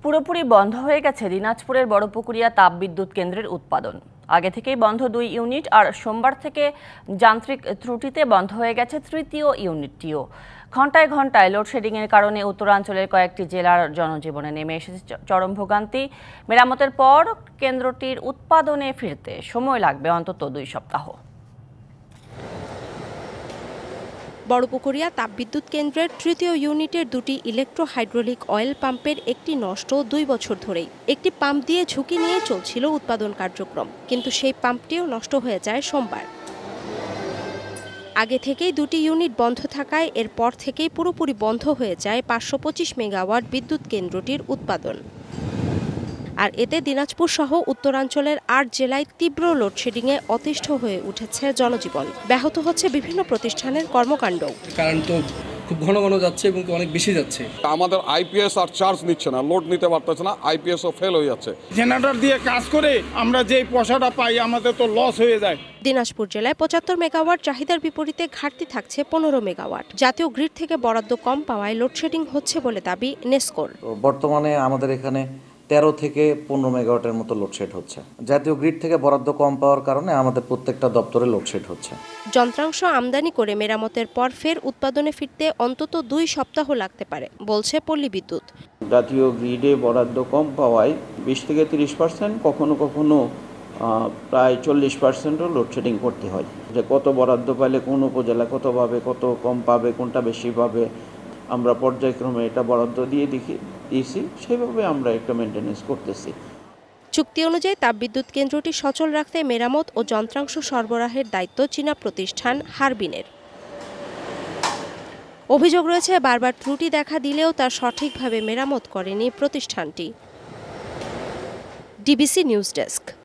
পুরোপুরি বন্ধ হয়ে গেছে দিনাজপুরের বড়পুকুরিয়া তাপবিদ্যুৎ কেন্দ্রের উৎপাদন। আগে থেকেই বন্ধ 2 ইউনিট, আর সোমবার থেকে যান্ত্রিক ত্রুটিতে বন্ধ হয়ে গেছে তৃতীয় ইউনিটটিও। ঘণ্টায় ঘণ্টায় লোডশেডিংয়ের কারণে উত্তরাঞ্চলের কয়েকটি জেলার জনজীবনে নেমে এসেছে চরম ভোগান্তি। মেরামতের পর কেন্দ্রটির উৎপাদনে ফিরতে সময় লাগবে অন্তত 2 সপ্তাহ। বড়পুকুরিয়া তাপবিদ্যুৎ কেন্দ্রের তৃতীয় ইউনিটের 2টি ইলেকট্রো হাইড্রোলিক অয়েল পাম্পের একটি নষ্ট 2 বছর ধরেই। একটি পাম্প দিয়ে ঝুঁকি নিয়ে চলছিল উৎপাদন কার্যক্রম, কিন্তু সেই পাম্পটিও নষ্ট হয়ে যায় সোমবার। আগে থেকেই 2টি ইউনিট বন্ধ থাকায় এরপর থেকেই পুরোপুরি বন্ধ হয়ে যায় 525 মেগাওয়াট বিদ্যুৎ কেন্দ্রটির উৎপাদন। আর এতে দিনাজপুর সহ উত্তরাঞ্চলের 8 জেলায় তীব্র লোডশেডিংয়ে অতিষ্ঠ হয়ে উঠেছে জনজীবন। ব্যাহত হচ্ছে বিভিন্ন প্রতিষ্ঠানের কর্মকাণ্ড। কারণ তো খুব ঘন ঘন যাচ্ছে এবং অনেক বেশি যাচ্ছে। আমাদের আইপিএস আর চার্জ নিচ্ছে না, লোড নিতে পারতেছে না, আইপিএসও ফেল হয়ে যাচ্ছে। জেনারেটর দিয়ে কাজ করে আমরা যেই পয়সাটা পাই আমাদের তো লস হয়ে যায়। দিনাজপুর জেলায় 75 মেগাওয়াট চাহিদার বিপরীতে ঘাটতি থাকছে 15 মেগাওয়াট। জাতীয় গ্রিড থেকে বরাদ্দ কম পাওয়ায় লোডশেডিং হচ্ছে বলে দাবি নেসকোর। বর্তমানে আমাদের এখানে 13 থেকে 15 মেগাওয়াটের মতো লোডশেড হচ্ছে। জাতীয় গ্রিড থেকে বরাদ্দ কম পাওয়ার কারণে আমাদের প্রত্যেকটা দপ্তরে লোডশেড হচ্ছে। যন্ত্রাংশ আমদানি করে মেরামতের পর ফের উৎপাদনে ফিরতে অন্তত 2 সপ্তাহ লাগতে পারে বলছে পল্লী বিদ্যুৎ। জাতীয় গ্রিডে বরাদ্দ কম পাওয়ায় 20 থেকে 30%, কখনো কখনো প্রায় 40%ও লোডশেডিং করতে হয়। যে কত বরাদ্দ পাইলে কোন উপজেলা কত পাবে, কত কম পাবে, কোনটা বেশি পাবে, আমরা পর্যায়ক্রমে এটা বরাদ্দ দিয়েছি, সেভাবে আমরা একটা মেনটেন্যান্স করতেছি। চুক্তি অনুযায়ী তাপবিদ্যুৎ কেন্দ্রটি সচল রাখতে মেরামত ও যন্ত্রাংশ সরবরাহের দায়িত্ব চীনা প্রতিষ্ঠান হারবিনের। অভিযোগ রয়েছে বারবার ত্রুটি দেখা দিলেও তা সঠিকভাবে মেরামত করেনি প্রতিষ্ঠানটি। DBC news desk.